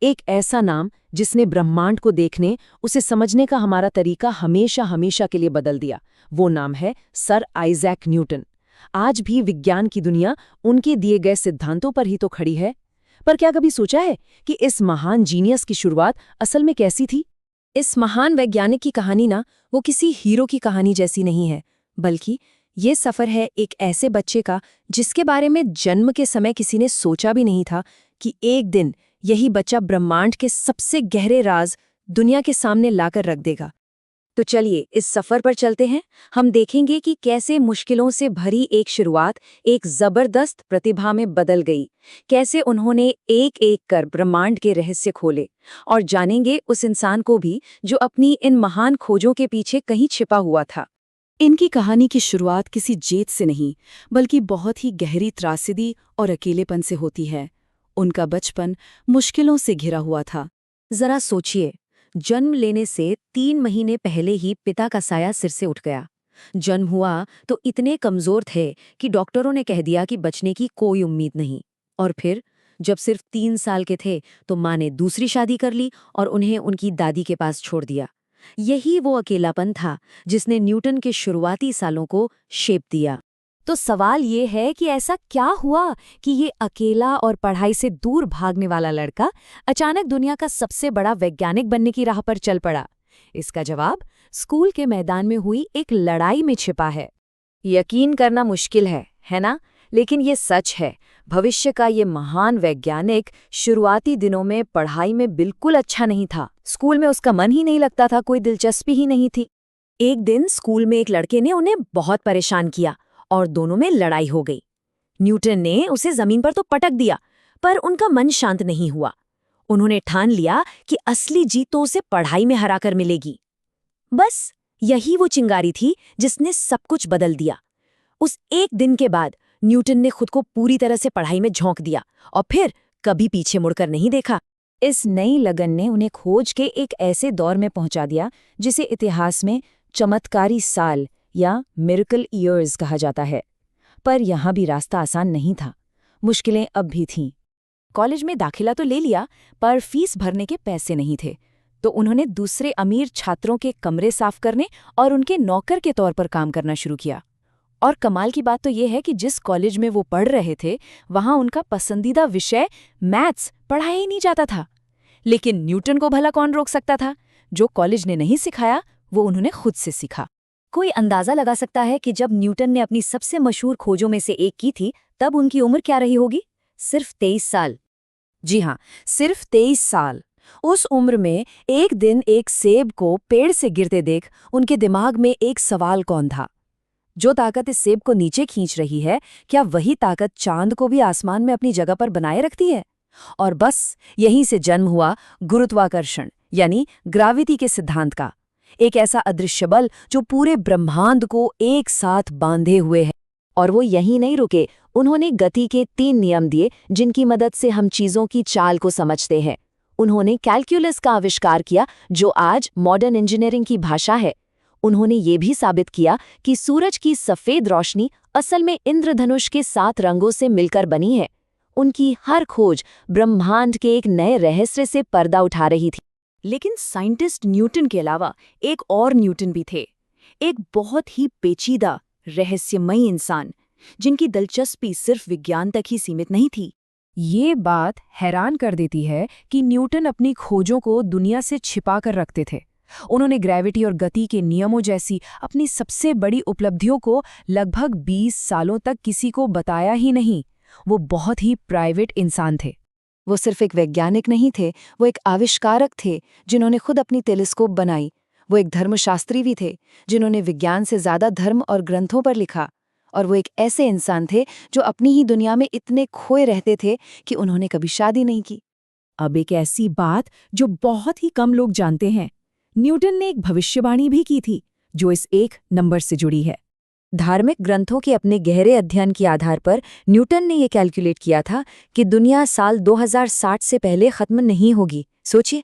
एक ऐसा नाम जिसने ब्रह्मांड को देखने, उसे समझने का हमारा तरीका हमेशा हमेशा के लिए बदल दिया। वो नाम है सर आइजैक न्यूटन। आज भी विज्ञान की दुनिया उनके दिए गए सिद्धांतों पर ही तो खड़ी है। पर क्या कभी सोचा है कि इस महान जीनियस की शुरुआत असल में कैसी थी? इस महान वैज्ञानिक की कहानी ना वो किसी हीरो की कहानी जैसी नहीं है, बल्कि ये सफर है एक ऐसे बच्चे का जिसके बारे में जन्म के समय किसी ने सोचा भी नहीं था कि एक दिन यही बच्चा ब्रह्मांड के सबसे गहरे राज दुनिया के सामने लाकर रख देगा। तो चलिए इस सफर पर चलते हैं। हम देखेंगे कि कैसे मुश्किलों से भरी एक शुरुआत एक जबरदस्त प्रतिभा में बदल गई, कैसे उन्होंने एक एक कर ब्रह्मांड के रहस्य खोले, और जानेंगे उस इंसान को भी जो अपनी इन महान खोजों के पीछे कहीं छिपा हुआ था। इनकी कहानी की शुरुआत किसी जीत से नहीं, बल्कि बहुत ही गहरी त्रासदी और अकेलेपन से होती है। उनका बचपन मुश्किलों से घिरा हुआ था। जरा सोचिए, जन्म लेने से 3 महीने पहले ही पिता का साया सिर से उठ गया। जन्म हुआ तो इतने कमजोर थे कि डॉक्टरों ने कह दिया कि बचने की कोई उम्मीद नहीं। और फिर जब सिर्फ 3 साल के थे तो माँ ने दूसरी शादी कर ली और उन्हें उनकी दादी के पास छोड़ दिया। यही वो अकेलापन था जिसने न्यूटन के शुरुआती सालों को शेप दिया। तो सवाल ये है कि ऐसा क्या हुआ कि ये अकेला और पढ़ाई से दूर भागने वाला लड़का अचानक दुनिया का सबसे बड़ा वैज्ञानिक बनने की राह पर चल पड़ा? इसका जवाब स्कूल के मैदान में हुई एक लड़ाई में छिपा है। यकीन करना मुश्किल है ना? लेकिन ये सच है। भविष्य का ये महान वैज्ञानिक शुरुआती दिनों में पढ़ाई में बिल्कुल अच्छा नहीं था। स्कूल में उसका मन ही नहीं लगता था, कोई दिलचस्पी ही नहीं थी। एक दिन स्कूल में एक लड़के ने उन्हें बहुत परेशान किया और दोनों में लड़ाई हो गई। न्यूटन ने उसे जमीन पर तो पटक दिया, पर उनका मन शांत नहीं हुआ। उन्होंने ठान लिया कि असली जीत तो उसे पढ़ाई में हराकर मिलेगी। बस यही वो चिंगारी थी जिसने सब कुछ बदल दिया। उस एक दिन के बाद न्यूटन ने खुद को पूरी तरह से पढ़ाई में झोंक दिया और फिर कभी पीछे मुड़कर नहीं देखा। इस नई लगन ने उन्हें खोज के एक ऐसे दौर में पहुंचा दिया जिसे इतिहास में चमत्कारी साल या मिरेकल ईयर्स कहा जाता है। पर यहाँ भी रास्ता आसान नहीं था। मुश्किलें अब भी थीं। कॉलेज में दाखिला तो ले लिया, पर फीस भरने के पैसे नहीं थे। तो उन्होंने दूसरे अमीर छात्रों के कमरे साफ करने और उनके नौकर के तौर पर काम करना शुरू किया। और कमाल की बात तो ये है कि जिस कॉलेज में वो पढ़ रहे थे वहाँ उनका पसंदीदा विषय मैथ्स पढ़ाया ही नहीं जाता था। लेकिन न्यूटन को भला कौन रोक सकता था? जो कॉलेज ने नहीं सिखाया वो उन्होंने खुद से सीखा। कोई अंदाजा लगा सकता है कि जब न्यूटन ने अपनी सबसे मशहूर खोजों में से एक की थी तब उनकी उम्र क्या रही होगी? सिर्फ 23 साल। जी हाँ, सिर्फ 23 साल। उस उम्र में एक दिन एक सेब को पेड़ से गिरते देख उनके दिमाग में एक सवाल कौन था? जो ताकत इस सेब को नीचे खींच रही है, क्या वही ताकत चांद को भी आसमान में अपनी जगह पर बनाए रखती है? और बस यहीं से जन्म हुआ गुरुत्वाकर्षण यानी ग्रेविटी के सिद्धांत का। एक ऐसा अदृश्य बल जो पूरे ब्रह्मांड को एक साथ बांधे हुए है। और वो यहीं नहीं रुके, उन्होंने गति के 3 नियम दिए जिनकी मदद से हम चीजों की चाल को समझते हैं। उन्होंने कैलकुलस का आविष्कार किया जो आज मॉडर्न इंजीनियरिंग की भाषा है। उन्होंने ये भी साबित किया कि सूरज की सफेद रोशनी असल में इंद्रधनुष के 7 रंगों से मिलकर बनी है। उनकी हर खोज ब्रह्मांड के एक नए रहस्य से पर्दा उठा रही थी। लेकिन साइंटिस्ट न्यूटन के अलावा एक और न्यूटन भी थे, एक बहुत ही पेचीदा रहस्यमयी इंसान जिनकी दिलचस्पी सिर्फ विज्ञान तक ही सीमित नहीं थी। ये बात हैरान कर देती है कि न्यूटन अपनी खोजों को दुनिया से छिपा कर रखते थे। उन्होंने ग्रेविटी और गति के नियमों जैसी अपनी सबसे बड़ी उपलब्धियों को लगभग 20 सालों तक किसी को बताया ही नहीं। वो बहुत ही प्राइवेट इंसान थे। वो सिर्फ एक वैज्ञानिक नहीं थे, वो एक आविष्कारक थे जिन्होंने खुद अपनी टेलीस्कोप बनाई। वो एक धर्मशास्त्री भी थे जिन्होंने विज्ञान से ज्यादा धर्म और ग्रंथों पर लिखा। और वो एक ऐसे इंसान थे जो अपनी ही दुनिया में इतने खोए रहते थे कि उन्होंने कभी शादी नहीं की। अब एक ऐसी बात जो बहुत ही कम लोग जानते हैं, न्यूटन ने एक भविष्यवाणी भी की थी जो इस एक नंबर से जुड़ी है। धार्मिक ग्रंथों के अपने गहरे अध्ययन के आधार पर न्यूटन ने यह कैलकुलेट किया था कि दुनिया साल 2060 से पहले खत्म नहीं होगी। सोचिए,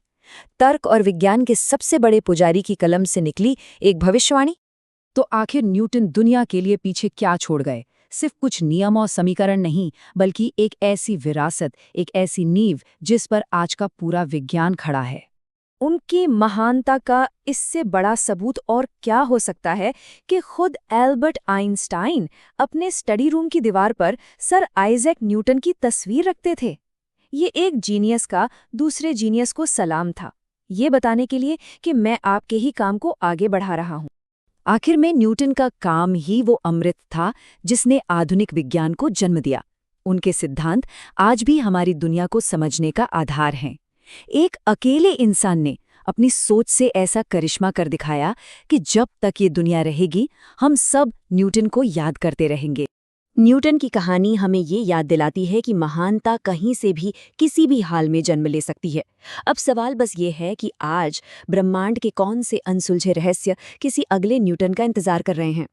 तर्क और विज्ञान के सबसे बड़े पुजारी की कलम से निकली एक भविष्यवाणी। तो आखिर न्यूटन दुनिया के लिए पीछे क्या छोड़ गए? सिर्फ कुछ नियम और समीकरण नहीं, बल्कि एक ऐसी विरासत, एक ऐसी नींव जिस पर आज का पूरा विज्ञान खड़ा है। उनकी महानता का इससे बड़ा सबूत और क्या हो सकता है कि खुद एल्बर्ट आइंस्टाइन अपने स्टडी रूम की दीवार पर सर आइजैक न्यूटन की तस्वीर रखते थे। ये एक जीनियस का दूसरे जीनियस को सलाम था, ये बताने के लिए कि मैं आपके ही काम को आगे बढ़ा रहा हूँ। आखिर में न्यूटन का काम ही वो अमृत था जिसने आधुनिक विज्ञान को जन्म दिया। उनके सिद्धांत आज भी हमारी दुनिया को समझने का आधार हैं। एक अकेले इंसान ने अपनी सोच से ऐसा करिश्मा कर दिखाया कि जब तक ये दुनिया रहेगी, हम सब न्यूटन को याद करते रहेंगे। न्यूटन की कहानी हमें ये याद दिलाती है कि महानता कहीं से भी किसी भी हाल में जन्म ले सकती है। अब सवाल बस ये है कि आज ब्रह्मांड के कौन से अनसुलझे रहस्य किसी अगले न्यूटन का इंतजार कर रहे हैं।